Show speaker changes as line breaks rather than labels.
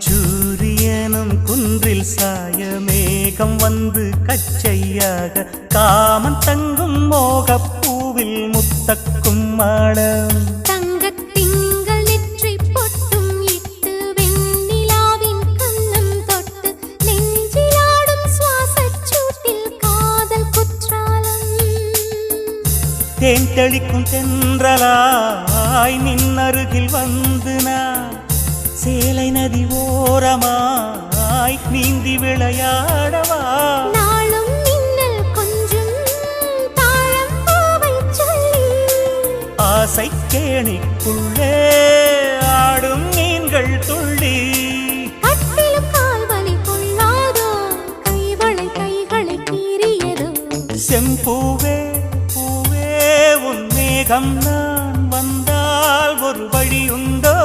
அந்திச்சூரியனும் குன்றில் சாய மேகம் வந்து கச்சையாக காமன் தங்கும் மோகப்பூவில் முத்தக்கும் மாடம்
தங்கத்திங்கள் நெற்றி பொட்டும் இட்டு வெண்ணிலாவின் கண்ணம் தொட்டு நெஞ்சிலாடும் சுவாசச் சூட்டில் காதல் குற்றாலம்
தேன் தெளிக்கும் தென்றலாய் நின்னருகில் வந்து நான் சேலை நதி ஓரமாய் நீந்தி விளையாடவா
நாளும் மின்னல் கொஞ்சம் தாழம் பூவை சொல்லி
ஆசை கேணிக்குள்ளே ஆடும் மீன்கள் துள்ளி
கட்டிலும் கால்வலி கொள்ளாதோ கைவளை கைகளை கீறியதோ
செம்பூவே பூவே உன் மேகம் நான் வந்தால் ஒரு வழி உண்டோ